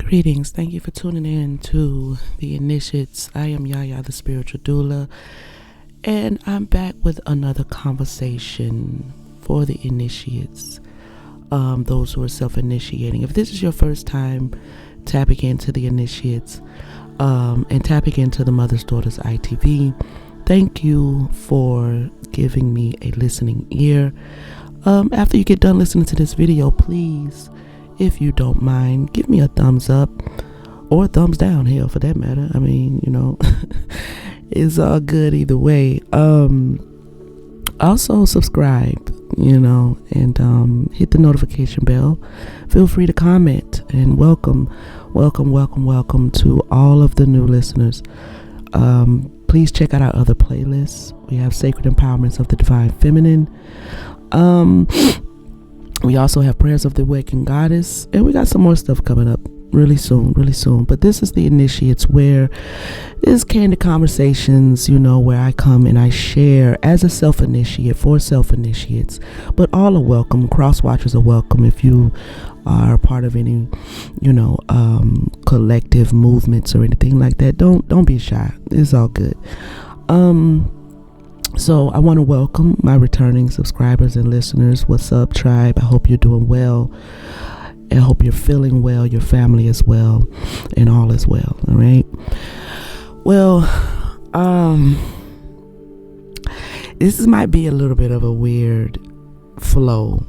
Greetings. Thank you for tuning in to the Initiates. I am Yaya, the spiritual doula, and I'm back with another conversation for the initiates, those who are self-initiating. If this is your first time tapping into the initiates and tapping into the Mother's Daughters ITV, thank you for giving me a listening ear. After you get done listening to this video, please, if you don't mind, give me a thumbs up or a thumbs down, hell, for that matter. I mean, it's all good either way. Also subscribe, and hit the notification bell. Feel free to comment, and welcome to all of the new listeners. Please check out our other playlists. We have Sacred Empowerments of the Divine Feminine. We also have Prayers of the Awakened Goddess, and we got some more stuff coming up really soon. But this is the Initiates, where it's candid conversations, where I come and I share as a self-initiate for self-initiates. But all are welcome. Cross-watchers are welcome if you are part of any, collective movements or anything like that. Don't be shy. It's all good. So I want to welcome my returning subscribers and listeners. What's up, tribe? I hope you're doing well. I hope you're feeling well, your family as well, and all is well. All right. Well, this might be a little bit of a weird flow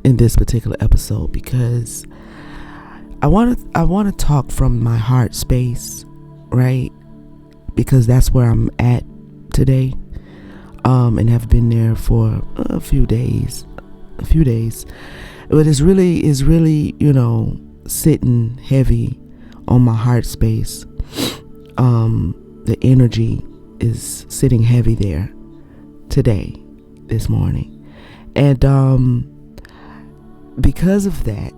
in this particular episode, because I want to talk from my heart space, right? Because that's where I'm at today. And have been there for a few days, but it's really, sitting heavy on my heart space. The energy is sitting heavy there today, this morning. And, because of that,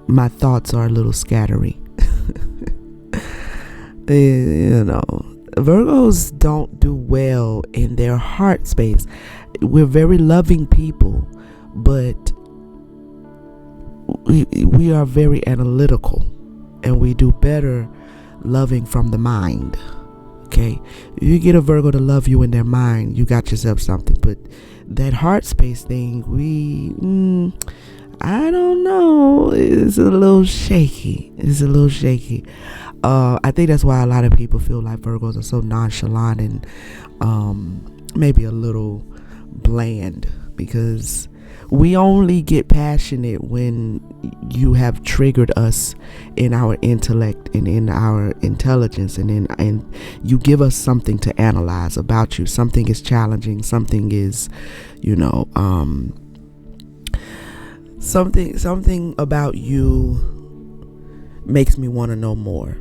my thoughts are a little scattery. Virgos don't do well in their heart space. We're very loving people, but we are very analytical, and we do better loving from the mind. Okay, if you get a Virgo to love you in their mind, you got yourself something. But that heart space thing, I don't know, it's a little shaky. I think that's why a lot of people feel like Virgos are so nonchalant and maybe a little bland, because we only get passionate when you have triggered us in our intellect and in our intelligence, and you give us something to analyze about you. Something is challenging, something is, something about you makes me want to know more.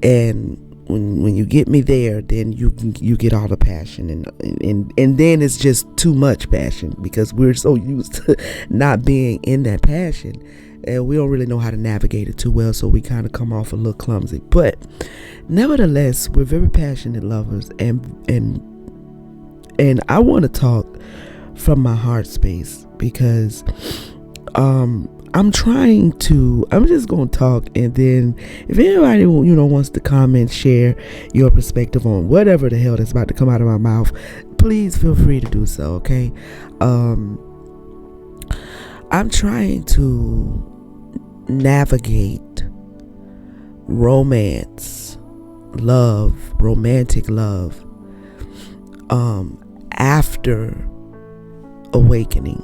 And when you get me there, then you get all the passion, and then it's just too much passion, because we're so used to not being in that passion, and we don't really know how to navigate it too well, so we kind of come off a little clumsy. But nevertheless, we're very passionate lovers, and I want to talk from my heart space, because I'm just going to talk, and then if anybody, wants to comment, share your perspective on whatever the hell that's about to come out of my mouth, please feel free to do so, okay? I'm trying to navigate romantic love, after awakening,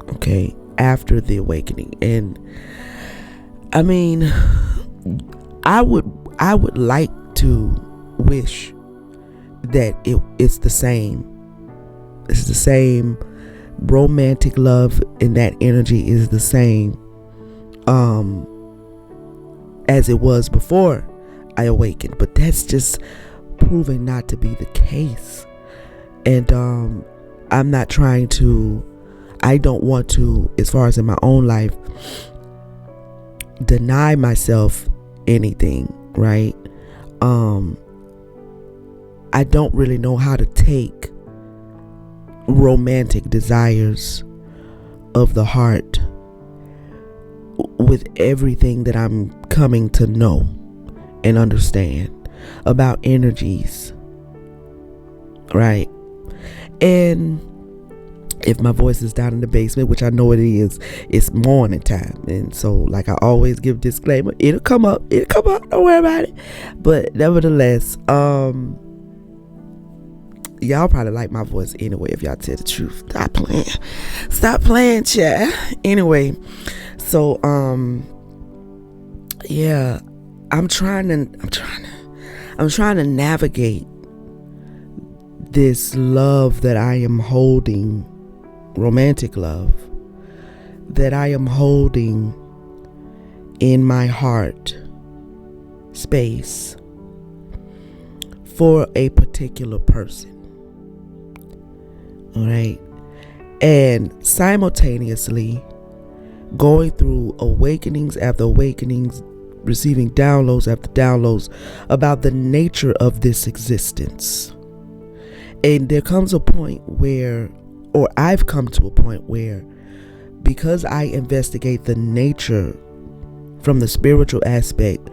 okay? After the awakening. And I mean, I would like to wish that it's the same romantic love, and that energy is the same as it was before I awakened, but that's just proving not to be the case. And I don't want to, as far as in my own life, deny myself anything, right? I don't really know how to take romantic desires of the heart with everything that I'm coming to know and understand about energies, right? And if my voice is down in the basement, which I know it is, it's morning time. And so, like I always give disclaimer, it'll come up, don't worry about it. But nevertheless, y'all probably like my voice anyway if y'all tell the truth. Stop playing, chat. Anyway, so yeah, I'm trying to navigate this love that I am holding, romantic love that I am holding in my heart space for a particular person. All right. And simultaneously going through awakenings after awakenings, receiving downloads after downloads about the nature of this existence. And there comes a point where, or I've come to a point where, because I investigate the nature from the spiritual aspect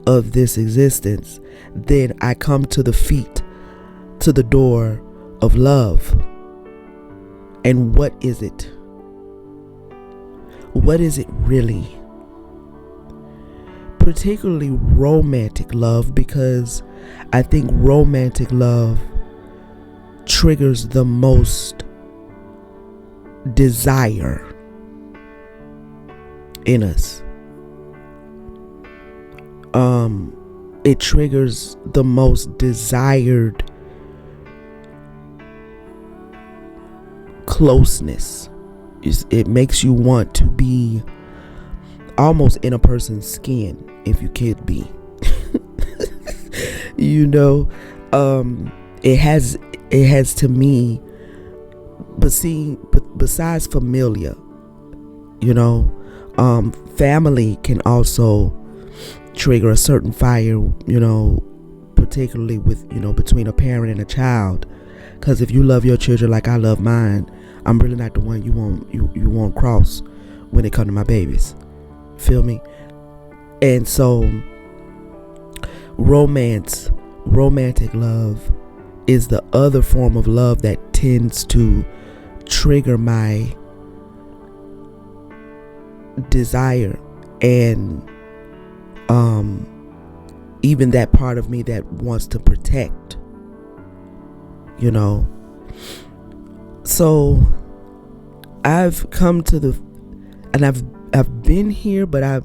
of this existence, then I come to the door of love. And what is it? What is it really? Particularly romantic love, because I think romantic love triggers the most desire in us. It triggers the most desired closeness. It makes you want to be almost in a person's skin, if you could be. You know, it has to me, besides familia, you know, family can also trigger a certain fire, you know, particularly with, you know, between a parent and a child. Because if you love your children like I love mine, I'm really not the one you won't cross when it comes to my babies. Feel me? And so romantic love is the other form of love that tends to trigger my desire, and even that part of me that wants to protect, you know. So I've come to I've been here, but I've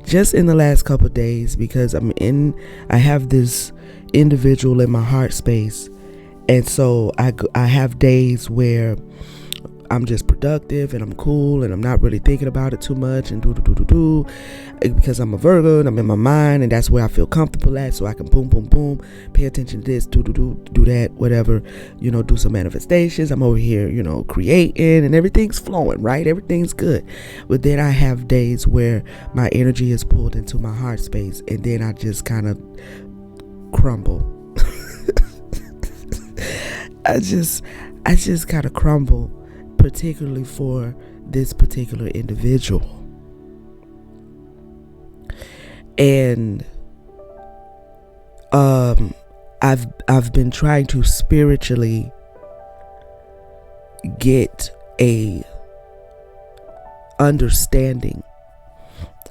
just in the last couple of days, because I have this individual in my heart space, and so I have days where I'm just productive and I'm cool and I'm not really thinking about it too much and do because I'm a Virgo and I'm in my mind, and that's where I feel comfortable at, so I can boom pay attention to this, do that, whatever, you know, do some manifestations. I'm over here, you know, creating, and everything's flowing, right? Everything's good. But then I have days where my energy is pulled into my heart space, and then I just kind of crumble. I just kind of crumble, particularly for this particular individual. And I've been trying to spiritually get a understanding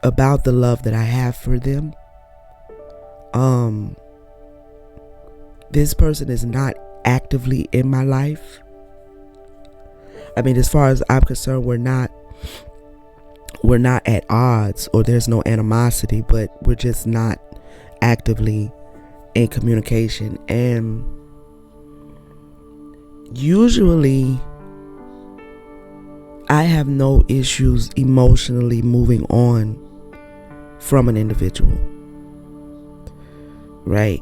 about the love that I have for them. This person is not actively in my life. I mean, as far as I'm concerned, we're not at odds, or there's no animosity, but we're just not actively in communication. And usually I have no issues emotionally moving on from an individual, right?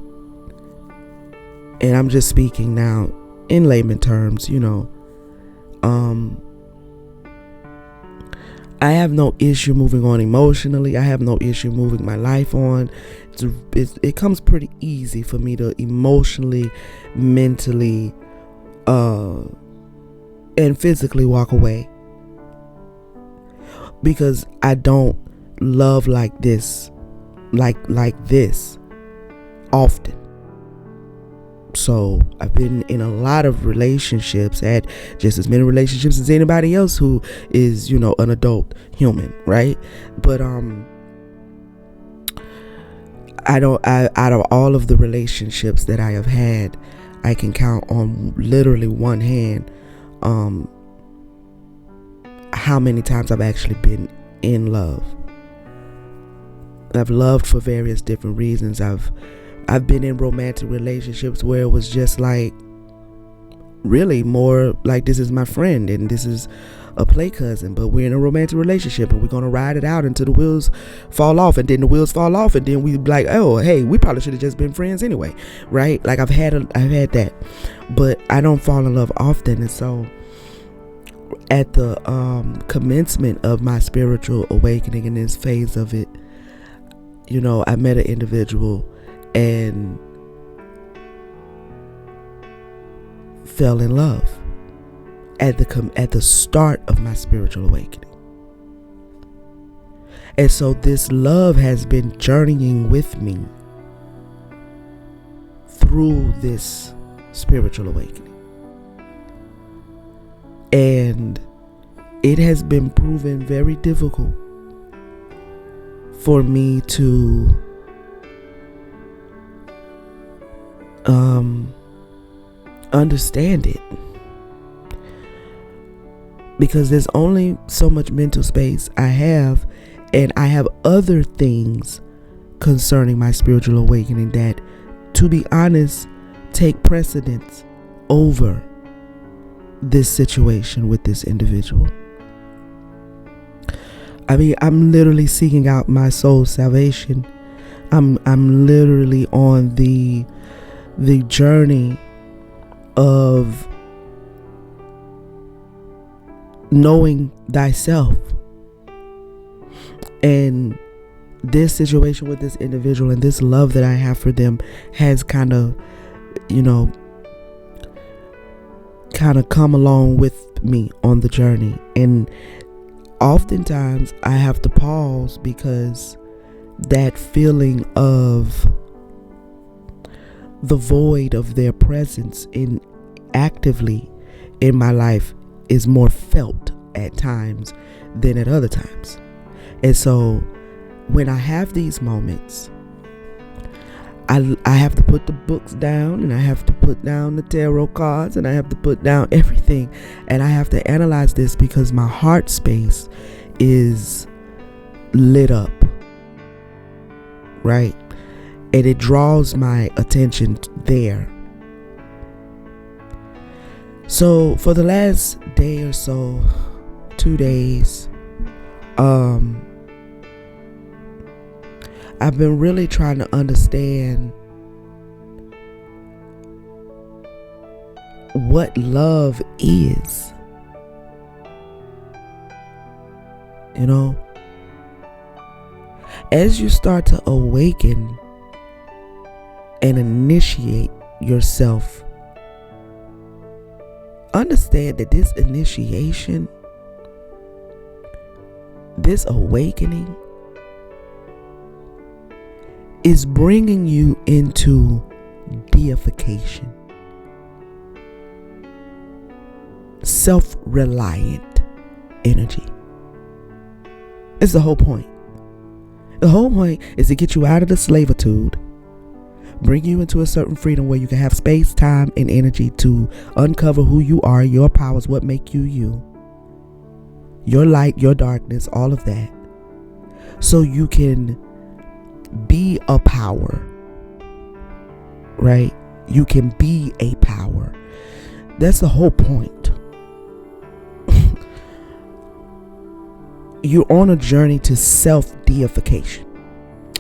And I'm just speaking now in layman terms, you know. I have no issue moving on emotionally. I have no issue moving my life on. It comes pretty easy for me to emotionally, mentally, and physically walk away, because I don't love like this, like this often. So I've been in a lot of relationships, had just as many relationships as anybody else who is, an adult human, right? But out of all of the relationships that I have had, I can count on literally one hand how many times I've actually been in love. I've loved for various different reasons. I've been in romantic relationships where it was just like, really more like, this is my friend and this is a play cousin, but we're in a romantic relationship and we're going to ride it out until the wheels fall off, and then the wheels fall off, and then we like, oh, hey, we probably should have just been friends anyway, right? Like I've had that, but I don't fall in love often. And so at the commencement of my spiritual awakening in this phase of it, I met an individual and fell in love at the start of my spiritual awakening. And so this love has been journeying with me through this spiritual awakening. And it has been proven very difficult for me to understand it, because there's only so much mental space I have, and I have other things concerning my spiritual awakening that, to be honest, take precedence over this situation with this individual. I mean, I'm literally seeking out my soul's salvation. I'm literally on the journey of knowing thyself. And this situation with this individual and this love that I have for them has kind of come along with me on the journey. And oftentimes I have to pause, because that feeling of the void of their presence actively in my life is more felt at times than at other times. And so when I have these moments, I have to put the books down, and I have to put down the tarot cards, and I have to put down everything, and I have to analyze this, because my heart space is lit up, right? And it draws my attention there. So for the last day or so, 2 days, I've been really trying to understand what love is. As you start to awaken and initiate yourself, understand that this initiation, this awakening, is bringing you into deification, self-reliant energy. It's the whole point. The whole point is to get you out of the slavitude, bring you into a certain freedom where you can have space, time, and energy to uncover who you are, your powers, what make you you, your light, your darkness, all of that, so you can be a power, right? You can be a power. That's the whole point. You're on a journey to self-deification.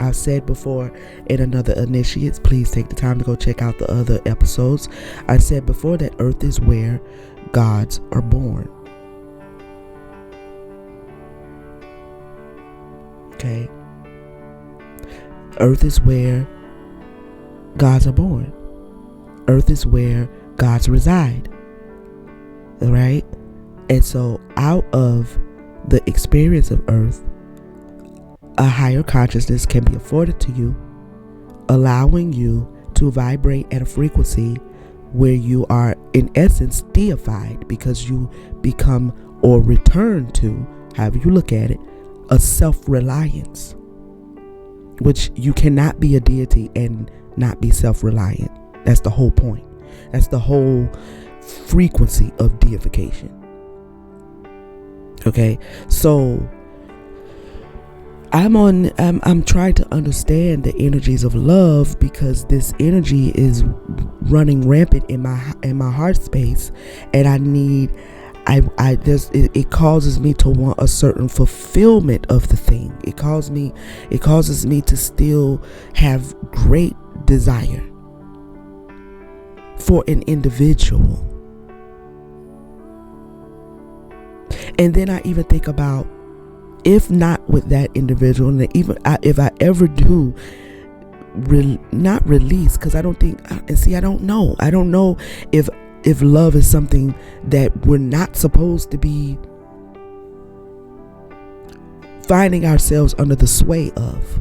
I've said before in another initiates, please take the time to go check out the other episodes. I said before that Earth is where gods are born. Okay? Earth is where gods are born. Earth is where gods reside. All right? And so out of the experience of Earth, a higher consciousness can be afforded to you, allowing you to vibrate at a frequency where you are in essence deified, because you become or return to, however you look at it, a self-reliance, which you cannot be a deity and not be self-reliant. That's the whole point. That's the whole frequency of deification. Okay, so I'm trying to understand the energies of love, because this energy is running rampant in my heart space, and it causes me to want a certain fulfillment of the thing. It causes me to still have great desire for an individual. And then I even think about, if not with that individual, and even if I ever do not release, because I don't think, and see, I don't know if love is something that we're not supposed to be finding ourselves under the sway of.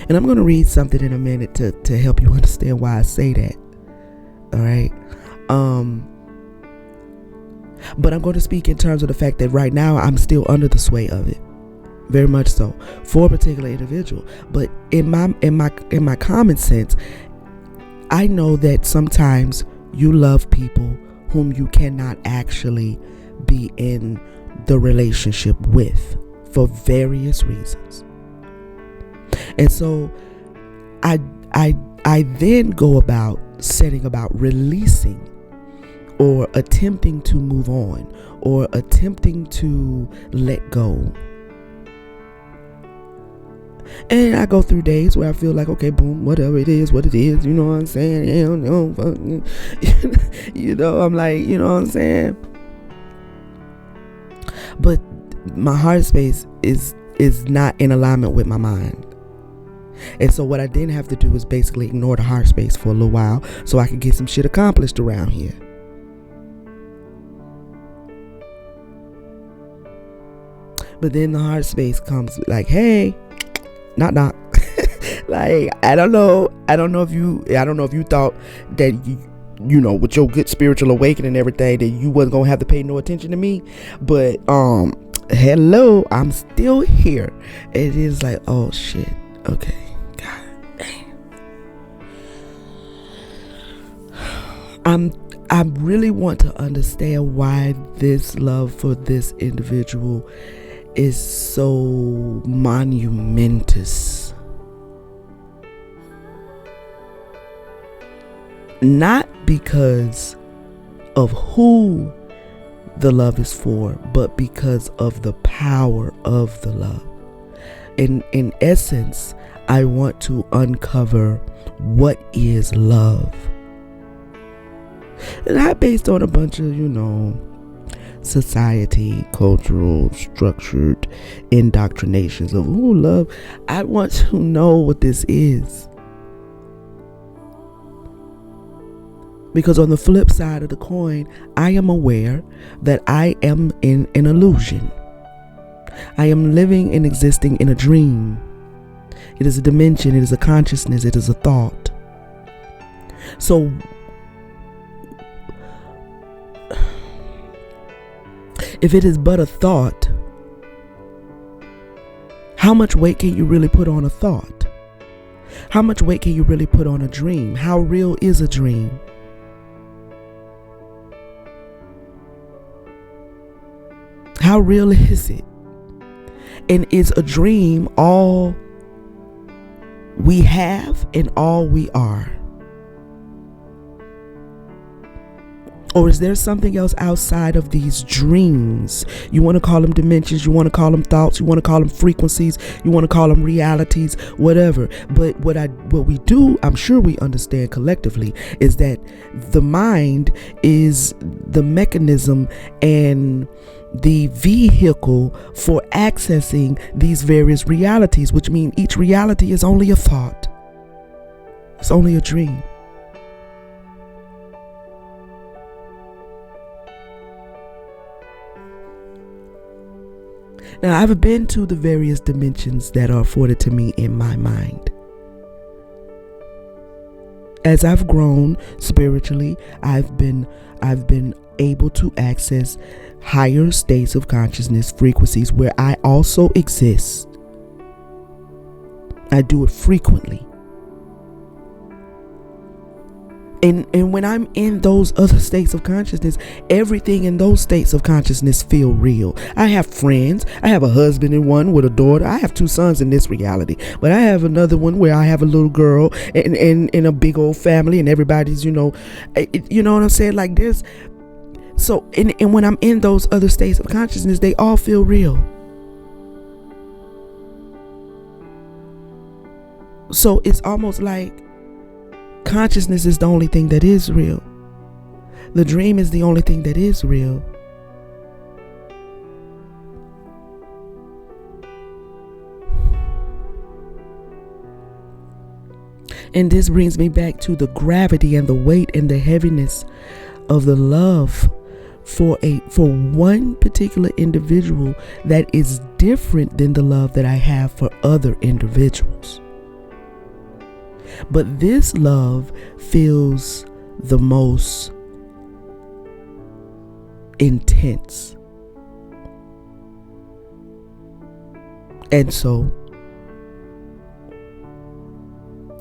And I'm going to read something in a minute to help you understand why I say that. All right. But I'm going to speak in terms of the fact that right now I'm still under the sway of it, very much so, for a particular individual. But in my common sense, I know that sometimes you love people whom you cannot actually be in the relationship with for various reasons. And so I then go about setting about releasing, or attempting to move on, or attempting to let go. And I go through days where I feel like, okay, boom, whatever it is, what it is, you know what I'm saying? You know, I'm like, you know what I'm saying? But my heart space is not in alignment with my mind. And so what I then have to do is basically ignore the heart space for a little while, so I can get some shit accomplished around here. But then the heart space comes like, hey, knock. Like, I don't know if you thought that you know, with your good spiritual awakening and everything, that you wasn't gonna have to pay no attention to me. But hello, I'm still here. It is like, oh shit. Okay. God damn. I really want to understand why this love for this individual is so monumentous. Not because of who the love is for, but because of the power of the love. In essence, I want to uncover what is love. Not based on a bunch of, society, cultural, structured indoctrinations of love. I want to know what this is. Because on the flip side of the coin, I am aware that I am in an illusion. I am living and existing in a dream. It is a dimension, it is a consciousness, it is a thought. So if it is but a thought, how much weight can you really put on a thought? How much weight can you really put on a dream? How real is a dream? How real is it? And is a dream all we have and all we are? Or is there something else outside of these dreams? You want to call them dimensions, you want to call them thoughts, you want to call them frequencies, you want to call them realities, whatever. But what we do, I'm sure we understand collectively, is that the mind is the mechanism and the vehicle for accessing these various realities, which means each reality is only a thought. It's only a dream. Now, I've been to the various dimensions that are afforded to me in my mind. As I've grown spiritually, I've been able to access higher states of consciousness, frequencies where I also exist. I do it frequently. And when I'm in those other states of consciousness, everything in those states of consciousness feel real. I have friends. I have a husband and one with a daughter. I have 2 sons in this reality. But I have another one where I have a little girl and a big old family, and everybody's, you know what I'm saying? Like this. So, and when I'm in those other states of consciousness, they all feel real. So it's almost like consciousness is the only thing that is real. The dream is the only thing that is real. And this brings me back to the gravity and the weight and the heaviness of the love for one particular individual that is different than the love that I have for other individuals. But this love feels the most intense. And so,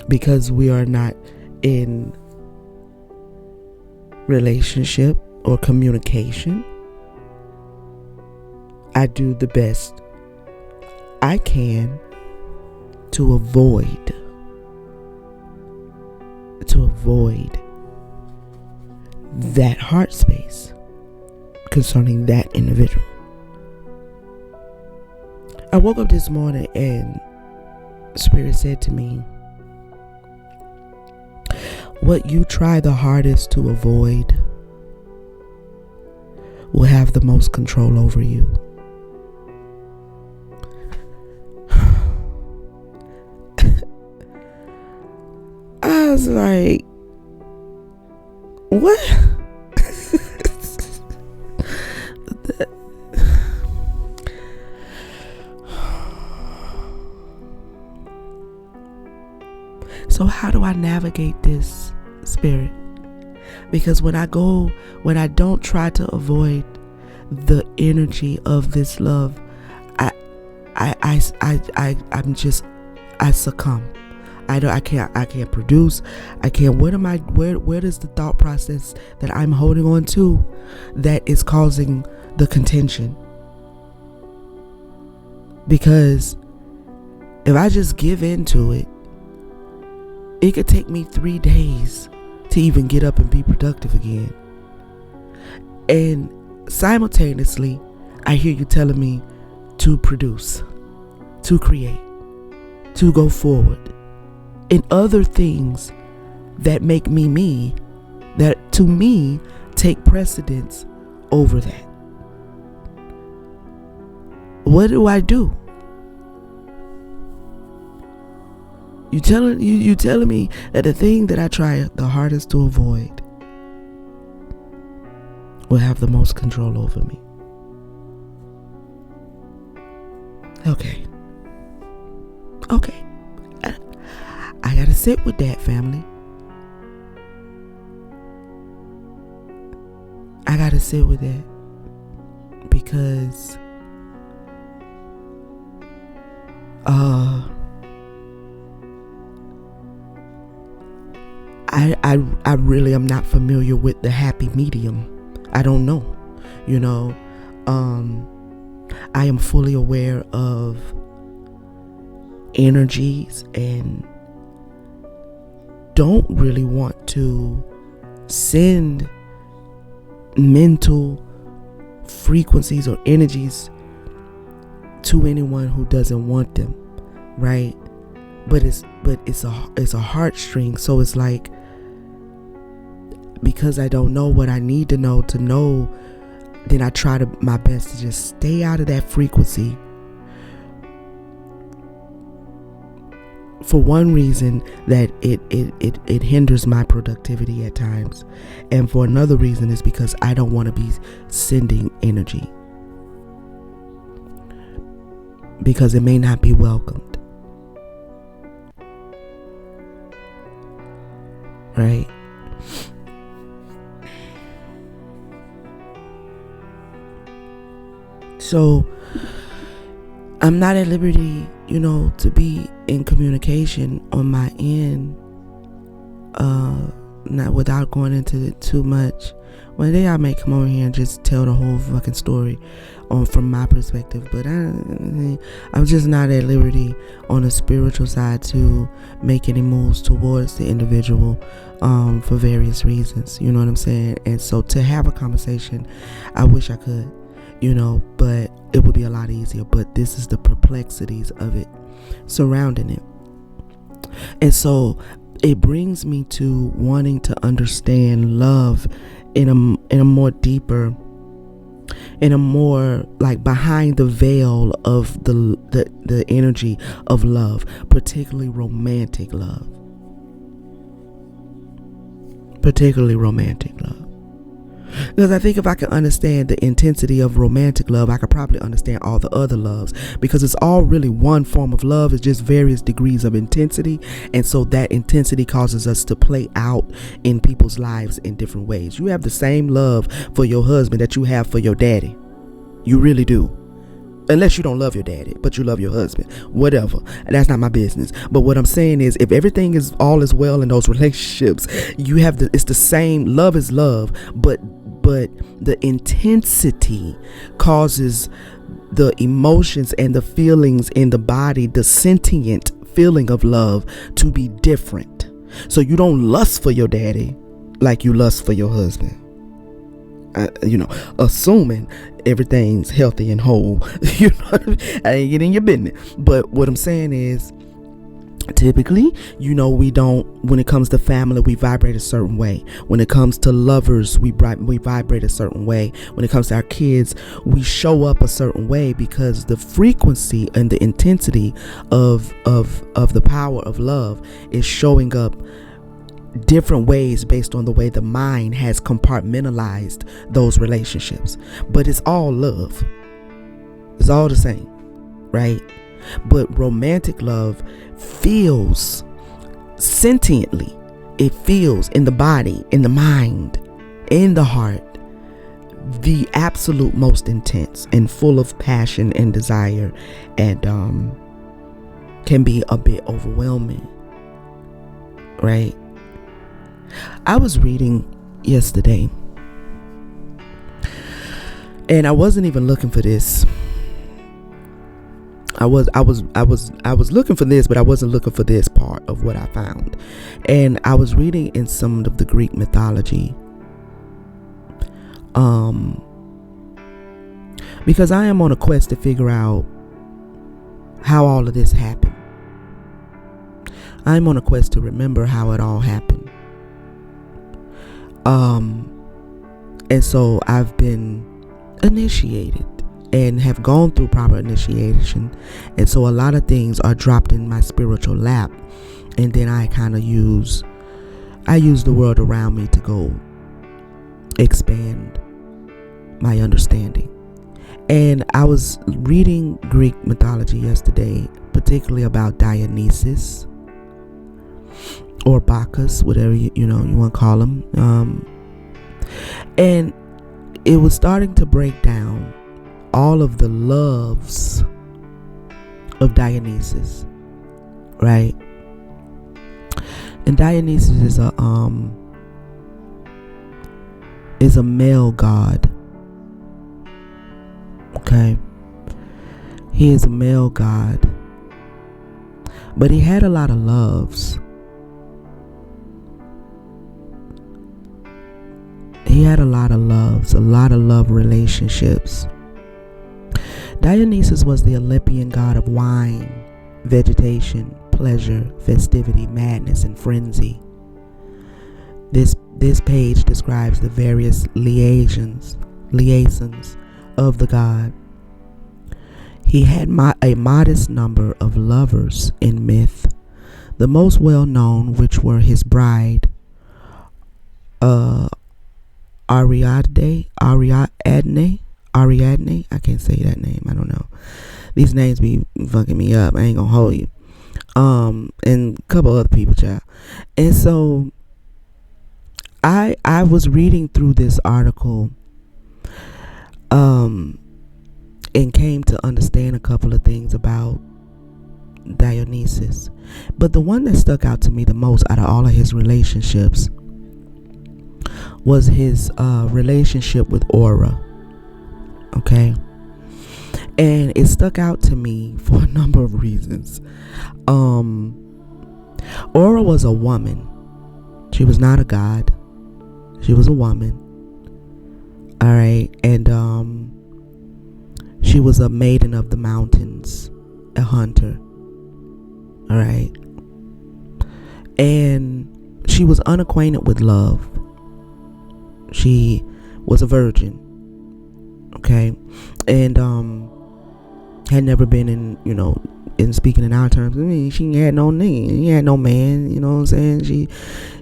because we are not in relationship or communication, I do the best I can to avoid that heart space concerning that individual. I woke up this morning and Spirit said to me, what you try the hardest to avoid will have the most control over you. I was like, what? So how do I navigate this, Spirit? Because when I don't try to avoid the energy of this love, I succumb. I can't produce. I can't. Where does the thought process that I'm holding on to that is causing the contention? Because if I just give into it, it could take me 3 days to even get up and be productive again. And simultaneously, I hear you telling me to produce, to create, to go forward in other things that make me, that to me take precedence over that. What do I do? You telling me that the thing that I try the hardest to avoid will have the most control over me. Okay. I gotta sit with that, family. I gotta sit with that because I really am not familiar with the happy medium. I don't know. I am fully aware of energies and don't really want to send mental frequencies or energies to anyone who doesn't want them, right? But it's a heartstring. So it's like, because I don't know what I need to know, then I try my best to just stay out of that frequency. For one reason, that it hinders my productivity at times, and for another reason is because I don't want to be sending energy. because it may not be welcomed. Right? So I'm not at liberty, to be in communication on my end, not without going into it too much. One day I may come over here and just tell the whole fucking story from my perspective, but I'm just not at liberty on the spiritual side to make any moves towards the individual for various reasons. You know what I'm saying? And so to have a conversation, I wish I could, but it would be a lot easier. But this is the perplexities of it surrounding it. And so it brings me to wanting to understand love in a more deeper, in a more like behind the veil of the energy of love, particularly romantic love. Because I think if I can understand the intensity of romantic love, I could probably understand all the other loves, because it's all really one form of love. It's just various degrees of intensity. And so that intensity causes us to play out in people's lives in different ways. You have the same love for your husband that you have for your daddy. You really do. Unless you don't love your daddy, but you love your husband. Whatever. That's not my business. But what I'm saying is, if everything is all is well in those relationships, it's the same. Love is love, but the intensity causes the emotions and the feelings in the body, the sentient feeling of love, to be different. So you don't lust for your daddy like you lust for your husband. Assuming everything's healthy and whole. I ain't getting your business. But what I'm saying is, typically, we don't, when it comes to family, we vibrate a certain way. When it comes to lovers, we vibrate a certain way. When it comes to our kids, we show up a certain way, because the frequency and the intensity of the power of love is showing up different ways based on the way the mind has compartmentalized those relationships. But it's all love. It's all the same, right? But romantic love feels sentiently. It feels in the body, in the mind, in the heart, the absolute most intense and full of passion and desire, and can be a bit overwhelming, right? I was reading yesterday, and I wasn't even looking for this. I was looking for this, but I wasn't looking for this part of what I found. And I was reading in some of the Greek mythology, because I am on a quest to figure out how all of this happened. I'm on a quest to remember how it all happened. And so I've been initiated and have gone through proper initiation. And so a lot of things are dropped in my spiritual lap. And then I kind of use the world around me to go expand my understanding. And I was reading Greek mythology yesterday, particularly about Dionysus, or Bacchus, whatever you want to call him. And it was starting to break down all of the loves of Dionysus, right? And Dionysus is a male god. Okay, he is a male god, but he had a lot of loves. He had a lot of love relationships. Dionysus was the Olympian god of wine, vegetation, pleasure, festivity, madness, and frenzy. This page describes the various liaisons of the god. He had a modest number of lovers in myth, the most well known which were his bride, Ariadne, Ariadne. I can't say that name. I don't know. These names be fucking me up. I ain't gonna hold you. And a couple other people, child. And so I was reading through this article, and came to understand a couple of things about Dionysus. But the one that stuck out to me the most out of all of his relationships was his relationship with Aura. Okay. And it stuck out to me for a number of reasons. Aura was a woman. She was not a god. She was a woman. All right. And she was a maiden of the mountains, a hunter. All right. And she was unacquainted with love. She was a virgin. Okay. And had never been in, in speaking in our terms, I mean, she had no nigga, she had no man, you know what I'm saying? She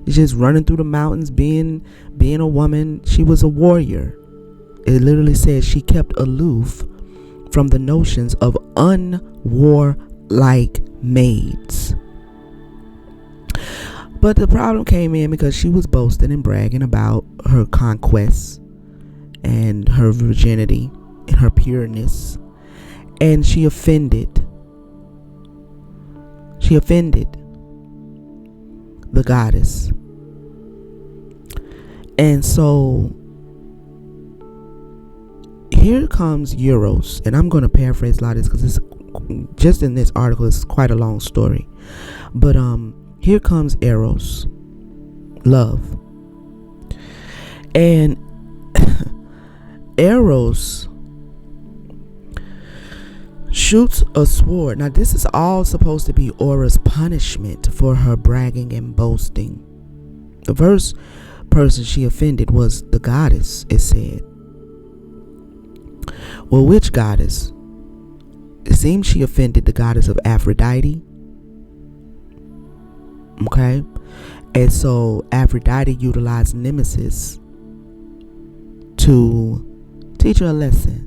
just running through the mountains, being a woman. She was a warrior. It literally says she kept aloof from the notions of unwarlike maids. But the problem came in because she was boasting and bragging about her conquests and her virginity and her pureness. And she offended the goddess. And so here comes Eros. And I'm going to paraphrase a lot of this because it's just in this article, it's quite a long story. But here comes Eros, love. And Eros shoots a sword. Now this is all supposed to be Aura's punishment for her bragging and boasting. The first person she offended was the goddess, it said. Well, which goddess? It seems she offended the goddess of Aphrodite. Okay. And so Aphrodite utilized Nemesis to teach her a lesson.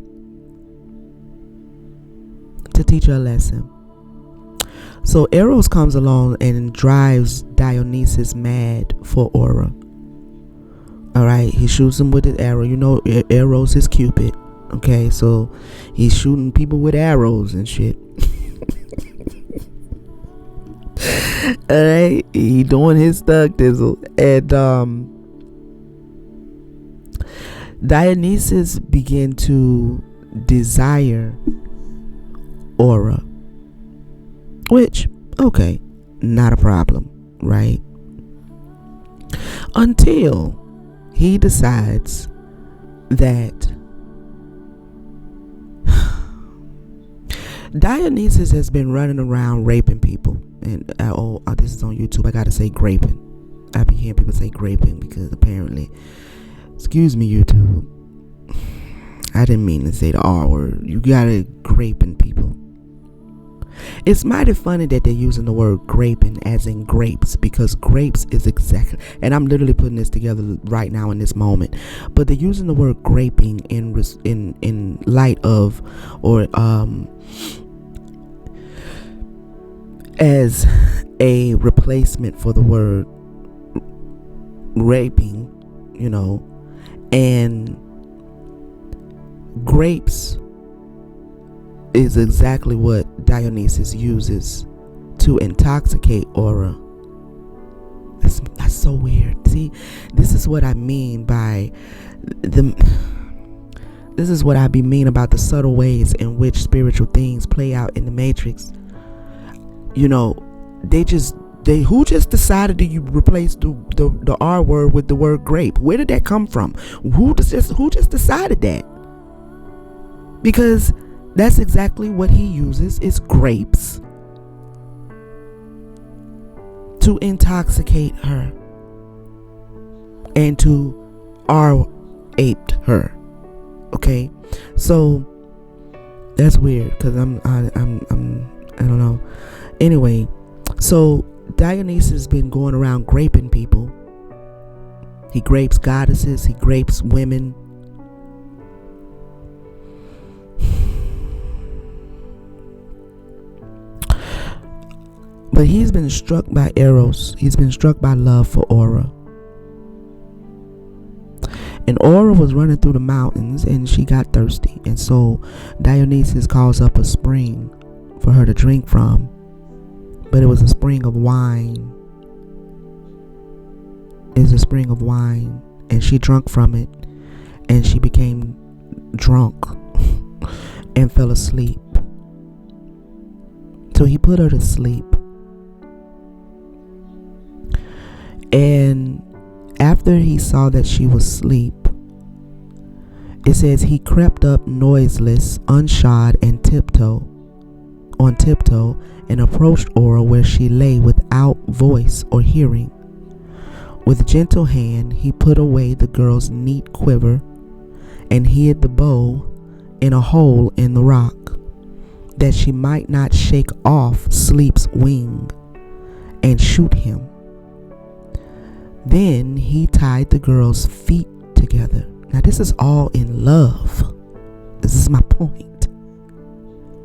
So Eros comes along and drives Dionysus mad for Aura. Alright, he shoots him with his arrow. Eros is Cupid. Okay, so he's shooting people with arrows and shit. Alright, he doing his thug dizzle. And Dionysus began to desire Aura, which, okay, not a problem, right? Until he decides that Dionysus has been running around raping people. And this is on YouTube. I gotta say graping. I be hearing people say graping because apparently, excuse me, YouTube, I didn't mean to say the R word. You gotta graping people. It's mighty funny that they're using the word graping as in grapes, because grapes is exactly, and I'm literally putting this together right now in this moment, but they're using the word graping in light of, or as a replacement for the word raping, and grapes is exactly what Dionysus uses to intoxicate Aura. That's so weird. See, this is what I mean by this is what I mean about the subtle ways in which spiritual things play out in the Matrix. Who just decided to replace the R word with the word grape? Where did that come from? Who just decided that? Because that's exactly what he uses, is grapes to intoxicate her and to R-aped her. Okay, so that's weird because I don't know. Anyway, so Dionysus has been going around graping people. He grapes goddesses, he grapes women. But he's been struck by Eros. He's been struck by love for Aura. And Aura was running through the mountains and she got thirsty. And so Dionysus calls up a spring for her to drink from. But it was a spring of wine. It was a spring of wine. And she drank from it. And she became drunk and fell asleep. So he put her to sleep. And after he saw that she was asleep, it says he crept up noiseless, unshod, and on tiptoe, and approached Aura where she lay without voice or hearing. With gentle hand, he put away the girl's neat quiver and hid the bow in a hole in the rock, that she might not shake off sleep's wing and shoot him. Then he tied the girl's feet together. Now this is all in love. This is my point.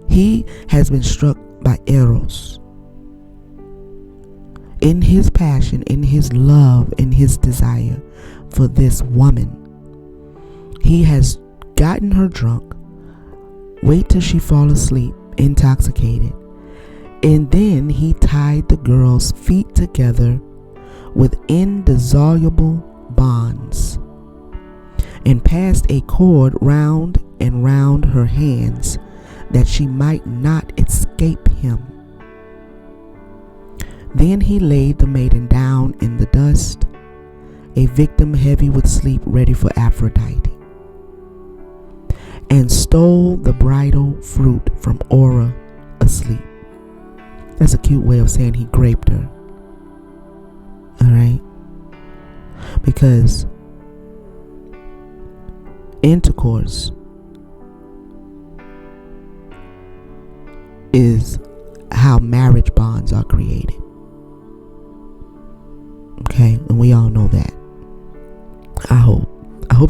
He has been struck by Eros. In his passion, in his love, in his desire for this woman, he has gotten her drunk, wait till she fall asleep, intoxicated, and then he tied the girl's feet together with indissoluble bonds, and passed a cord round and round her hands, that she might not escape him. Then he laid the maiden down in the dust, a victim heavy with sleep, ready for Aphrodite, and stole the bridal fruit from Aura asleep. That's a cute way of saying he raped her. Alright? Because intercourse is how marriage bonds are created. Okay? And we all know that. I hope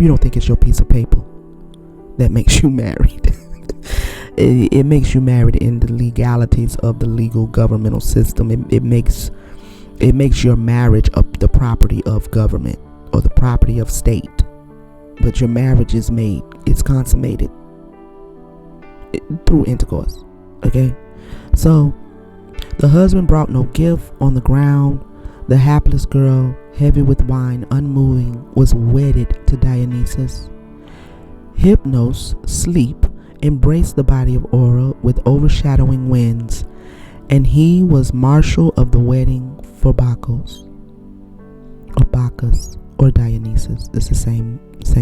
you don't think it's your piece of paper that makes you married. It makes you married in the legalities of the legal governmental system. It makes your marriage the property of government or the property of state. But your marriage is consummated through intercourse. Okay? So, the husband brought no gift. On the ground, the hapless girl, heavy with wine, unmoving, was wedded to Dionysus. Hypnos, sleep, embraced the body of Aura with overshadowing winds, and he was marshal of the wedding for Bacchus, or Dionysus. It's the same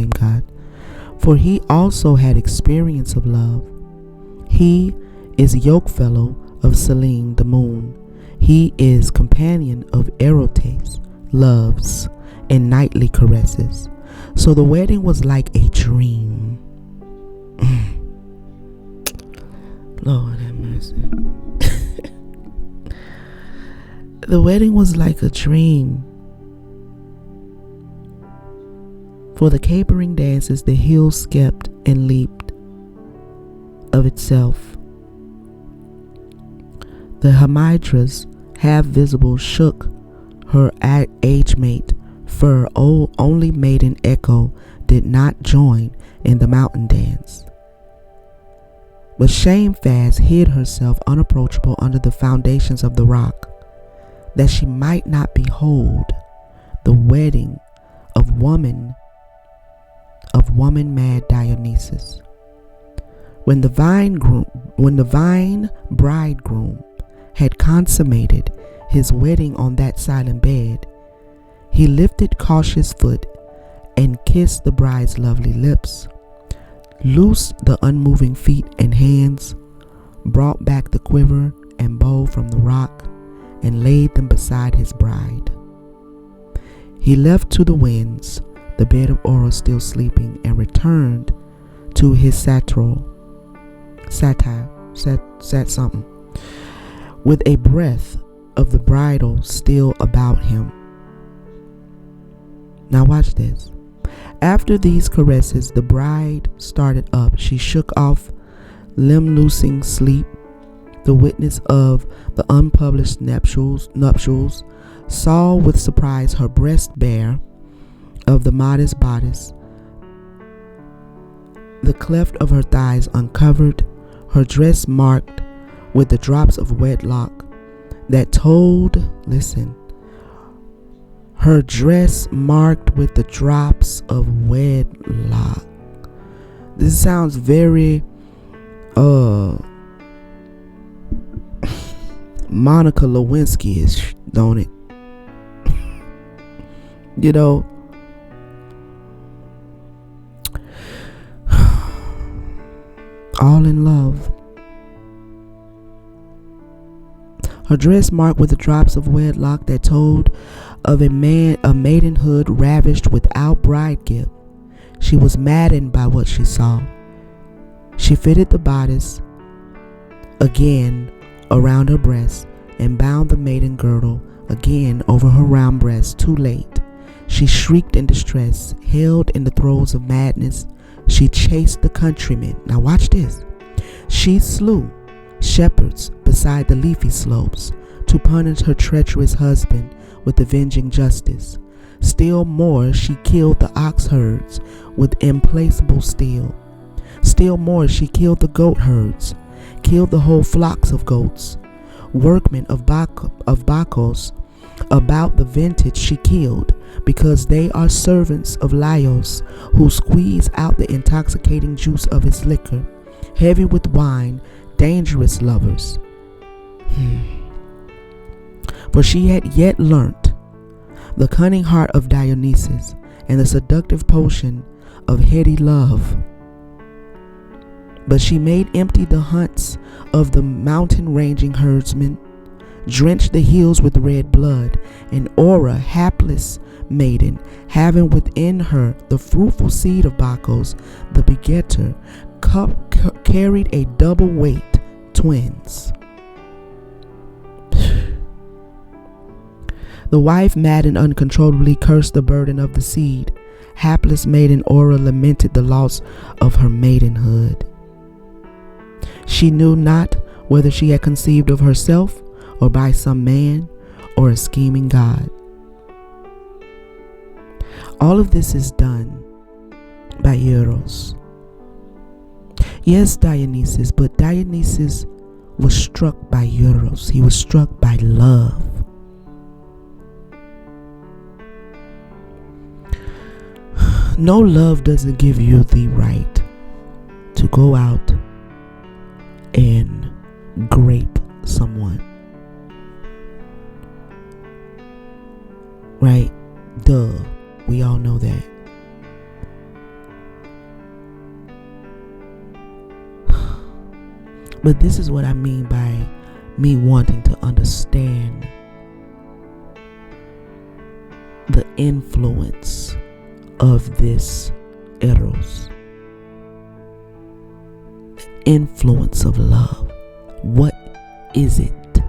god. For he also had experience of love. He is yokefellow of Selene the moon. He is companion of Erotes, loves, and nightly caresses. So the wedding was like a dream. Lord have mercy. The wedding was like a dream. For the capering dances, the hills skipped and leaped of itself. The Hamadryas, half visible, shook her age mate fur. Only maiden Echo did not join in the mountain dance, but shamefast hid herself unapproachable under the foundations of the rock, that she might not behold the wedding of woman mad Dionysus. When the vine bridegroom had consummated his wedding on that silent bed, he lifted cautious foot and kissed the bride's lovely lips, loosed the unmoving feet and hands, brought back the quiver and bow from the rock, and laid them beside his bride. He left to the winds the bed of Aura still sleeping, and returned to his satire, with a breath of the bridal still about him. Now watch this. After these caresses, the bride started up. She shook off limb-loosing sleep, the witness of the unpublished nuptials, saw with surprise her breast bare of the modest bodice, the cleft of her thighs uncovered, her dress marked with the drops of wedlock that told, listen, her dress marked with the drops of wedlock. This sounds very Monica Lewinsky-ish, don't it? You know, all in love. Her dress marked with the drops of wedlock that told of a maidenhood ravished without bride gift. She was maddened by what she saw. She fitted the bodice again around her breast and bound the maiden girdle again over her round breast. Too late. She shrieked in distress, held in the throes of madness. She chased the countrymen. Now watch this. She slew shepherds beside the leafy slopes to punish her treacherous husband with avenging justice. Still more, she killed the ox herds with implacable steel. Still more, she killed the goat herds, killed the whole flocks of goats. Workmen of Bacchus about the vintage she killed, because they are servants of Laios, who squeeze out the intoxicating juice of his liquor, heavy with wine, dangerous lovers. For she had yet learnt the cunning heart of Dionysus and the seductive potion of heady love. But she made empty the hunts of the mountain-ranging herdsmen, drenched the hills with red blood, and Aura, hapless maiden, having within her the fruitful seed of Bacchus, the begetter, carried a double weight, twins. The wife, mad and uncontrollably, cursed the burden of the seed. Hapless maiden Aura lamented the loss of her maidenhood. She knew not whether she had conceived of herself or by some man or a scheming god. All of this is done by Eros. Yes, Dionysus, but Dionysus was struck by Eros. He was struck by love. No, love doesn't give you the right to go out and grape someone. Right? Duh. We all know that. But this is what I mean by me wanting to understand the influence of this Eros. The influence of love. What is it?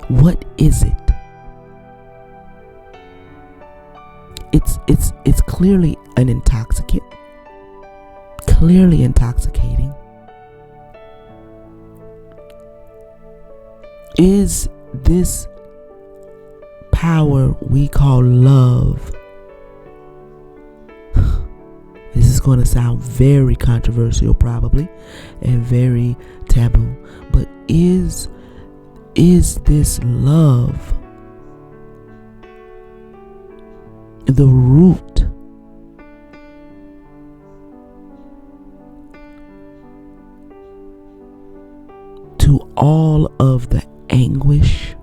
What is it? It's clearly an intoxicant. Clearly intoxicating. Is this power we call love? This is going to sound very controversial probably and very taboo, but is this love the root to all of the anguish,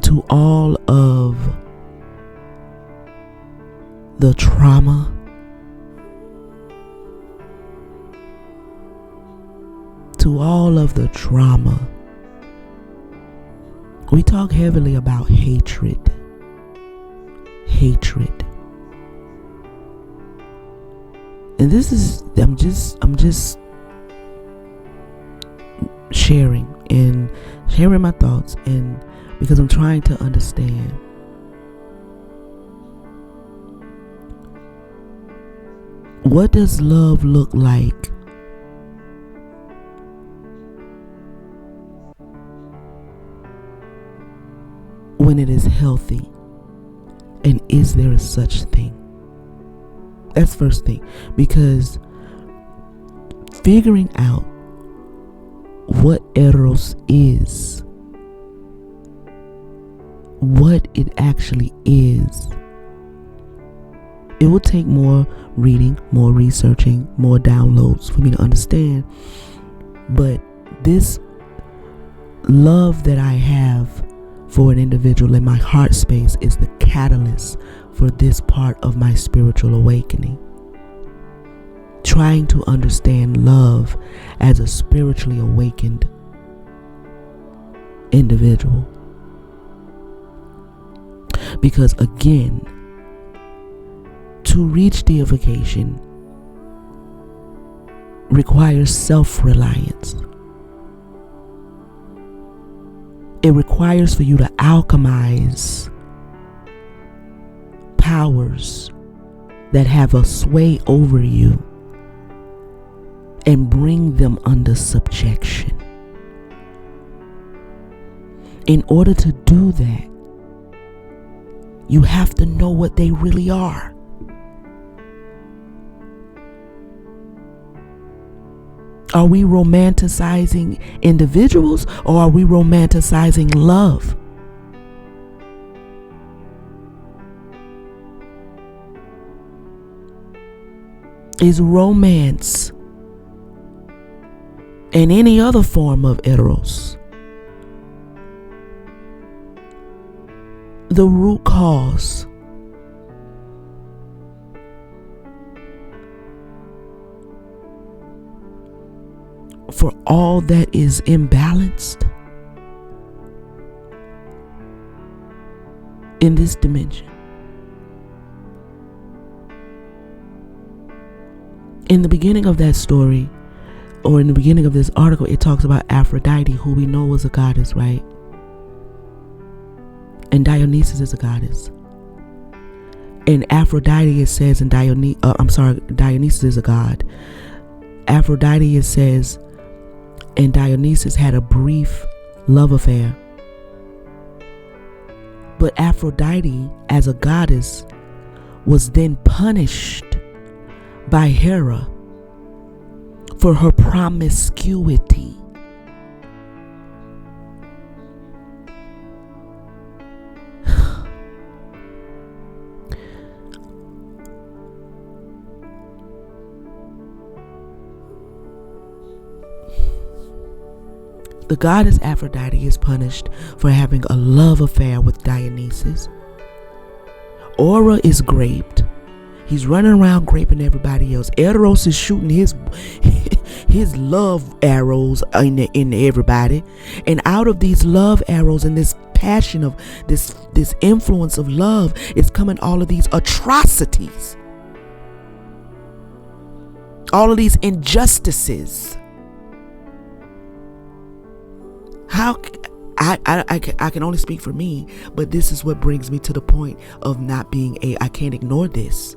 to all of the trauma, to all of the trauma? We talk heavily about hatred. Hatred. And this is, I'm just sharing my thoughts, and because I'm trying to understand. What does love look like when it is healthy? And is there a such thing? That's first thing. Because figuring out what eros is, what it actually is, it will take more reading, more researching, more downloads for me to understand. But this love that I have for an individual in my heart space is the catalyst for this part of my spiritual awakening. Trying to understand love as a spiritually awakened individual. Because again, to reach deification requires self-reliance. It requires for you to alchemize powers that have a sway over you and bring them under subjection. In order to do that, you have to know what they really are. Are we romanticizing individuals, or are we romanticizing love? Is romance and any other form of eros the root cause for all that is imbalanced in this dimension? In the beginning of that story, or in the beginning of this article, it talks about Aphrodite, who we know was a goddess, right? And Dionysus is a goddess. And Aphrodite, it says, Dionysus is a god. Aphrodite, it says, and Dionysus had a brief love affair. But Aphrodite, as a goddess, was then punished by Hera for her promiscuity. The goddess Aphrodite is punished for having a love affair with Dionysus. Aura is graped. He's running around graping everybody else. Eros is shooting his love arrows into everybody. And out of these love arrows and this passion of this influence of love is coming all of these atrocities. All of these injustices. How I can only speak for me, but this is what brings me to the point of not being I can't ignore this.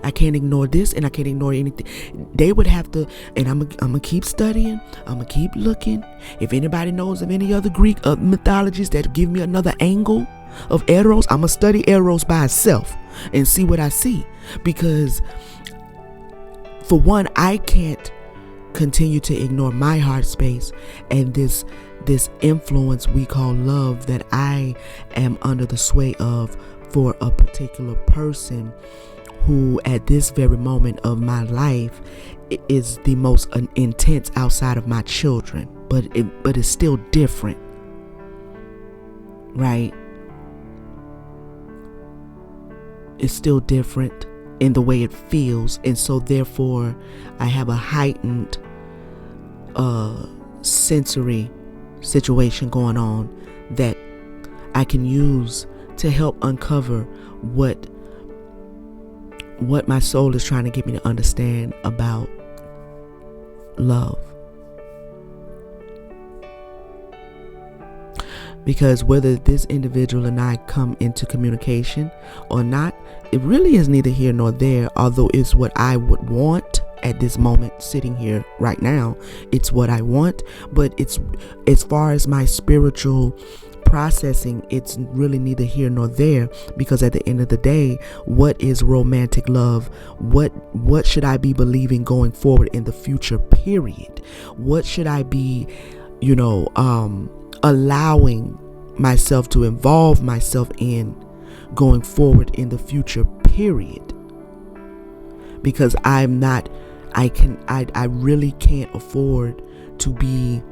I can't ignore this, and I can't ignore anything. They would have to, and I'm gonna keep studying. I'm gonna keep looking. If anybody knows of any other Greek mythologies that give me another angle of Eros, I'm gonna study Eros by itself and see what I see. Because for one, I can't continue to ignore my heart space and this influence we call love that I am under the sway of for a particular person who at this very moment of my life is the most intense outside of my children, but it's still different, right? It's still different in the way it feels, and so therefore I have a heightened sensory situation going on that I can use to help uncover what my soul is trying to get me to understand about love. Because whether this individual and I come into communication or not, it really is neither here nor there, although it's what I would want at this moment sitting here right now. It's what I want, but it's, as far as my spiritual processing, it's really neither here nor there, because at the end of the day, what is romantic love? What should I be believing going forward in the future, period? What should I be, allowing myself to involve myself in going forward in the future, period? Because I really can't afford to be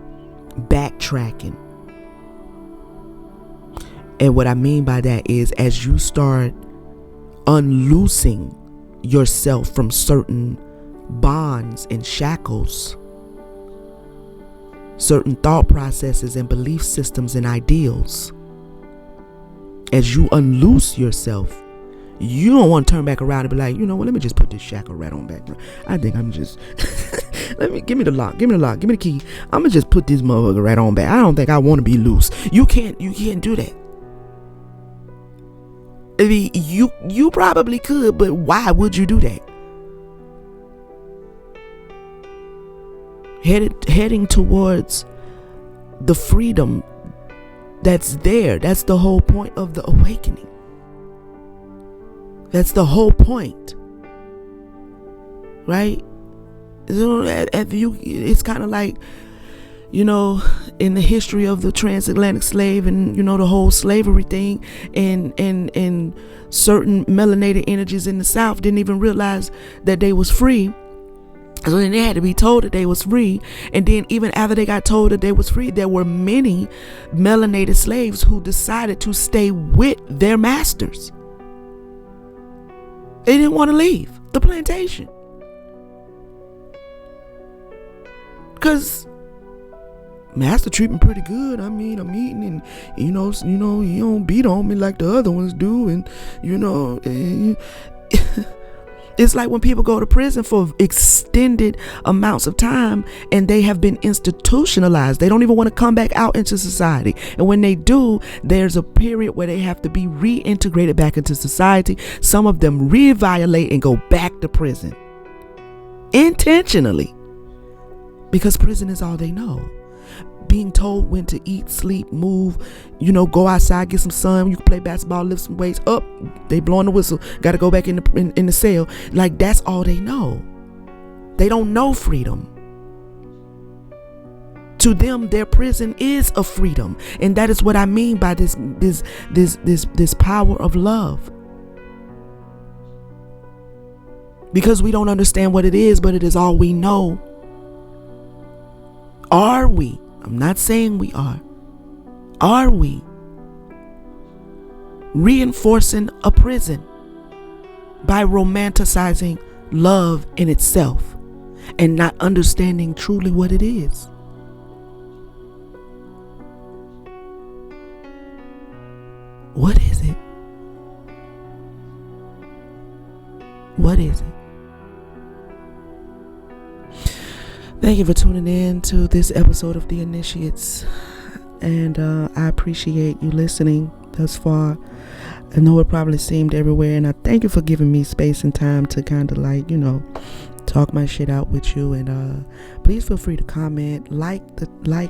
backtracking. And what I mean by that is, as you start unloosing yourself from certain bonds and shackles, certain thought processes and belief systems and ideals, as you unloose yourself, you don't want to turn back around and be like, you know what, let me just put this shackle right on back. I think I'm just give me the lock, give me the key. I'm gonna just put this motherfucker right on back. I don't think I want to be loose. You can't do that. I mean, you probably could, but why would you do that? Heading towards the freedom that's there. That's the whole point of the awakening. That's the whole point, right? It's kind of like, in the history of the transatlantic slave and, the whole slavery thing, and certain melanated energies in the South didn't even realize that they was free. So then they had to be told that they was free. And then even after they got told that they was free, there were many melanated slaves who decided to stay with their masters. They didn't want to leave the plantation, because master treat me pretty good. I mean, I'm eating, and he don't beat on me like the other ones do, and it's like when people go to prison for extended amounts of time and they have been institutionalized. They don't even want to come back out into society. And when they do, there's a period where they have to be reintegrated back into society. Some of them re-violate and go back to prison intentionally, because prison is all they know. Being told when to eat, sleep, move, go outside, get some sun. You can play basketball, lift some weights. Up, they blowing the whistle. Got to go back in the cell. Like, that's all they know. They don't know freedom. To them, their prison is a freedom, and that is what I mean by this power of love. Because we don't understand what it is, but it is all we know. Are we? I'm not saying we are. Are we reinforcing a prison by romanticizing love in itself and not understanding truly what it is? What is it? What is it? Thank you for tuning in to this episode of The Initiates, and I appreciate you listening thus far. I know it probably seemed everywhere, and I thank you for giving me space and time to kind of talk my shit out with you. And please feel free to comment, like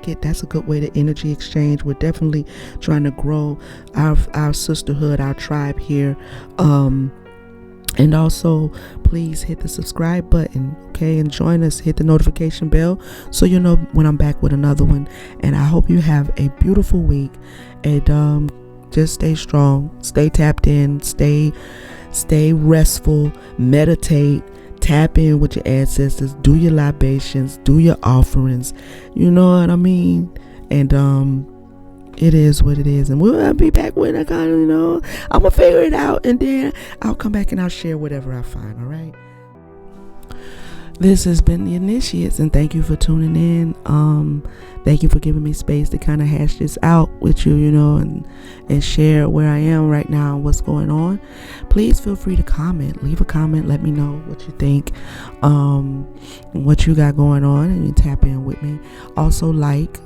it. That's a good way to energy exchange. We're definitely trying to grow our sisterhood, our tribe here. And also, please hit the subscribe button, okay? And join us. Hit the notification bell so you know when I'm back with another one. And I hope you have a beautiful week. And just stay strong, stay tapped in, stay restful, meditate, tap in with your ancestors, do your libations, do your offerings. You know what I mean? And it is what it is, and we'll be back with a kind of, I'm gonna figure it out, and then I'll come back and I'll share whatever I find. All right. This has been The Initiates, and thank you for tuning in. Thank you for giving me space to kind of hash this out with you, and share where I am right now and what's going on. Please feel free to comment. Leave a comment. Let me know what you think, what you got going on, and you tap in with me. Also, like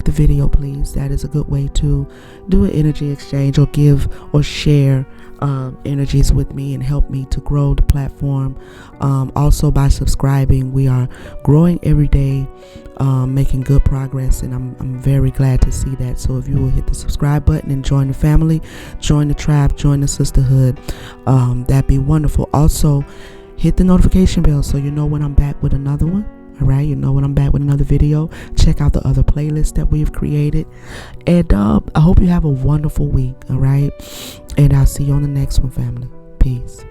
the video, please. That is a good way to do an energy exchange or give or share energies with me and help me to grow the platform. Also by subscribing, we are growing every day, making good progress, and I'm very glad to see that. So if you will hit the subscribe button and join the family, join the tribe, join the sisterhood, that'd be wonderful. Also hit the notification bell so you know when I'm back with another one. All right, you know when I'm back with another video. Check out the other playlists that we've created, and I hope you have a wonderful week. All right, and I'll see you on the next one, family. Peace.